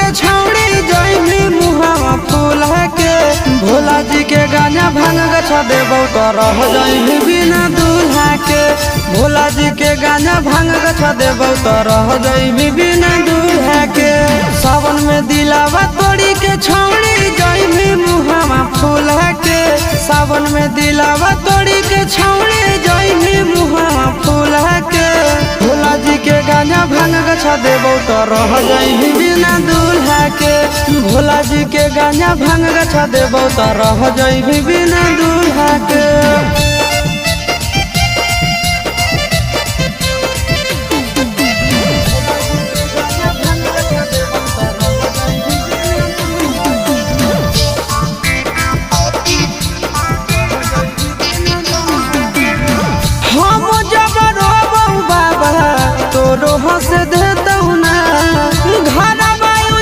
के छौड़ी जइमी मुहावा फूला के। भोला जी के गांजा भांग गछा देबौ तो रह जइमी बिना दूल्हा के। भोला जी के गांजा भांग गछा देबौ तो रह जइमी बिना दूल्हा के। सावन में दिलावा तोड़ी के छौड़ी जइमी मुहावा फूला के। सावन में दिलावा तोड़ी के छौड़ी जइमी मुहावा फूला के। भोला जी के गांजा भांग गछा देबौ तो रह जइमी बिना दूल्हा के। भोला जी के गांजा भांग गछा देबौ तो रह जइमी बिना दूल्हा के।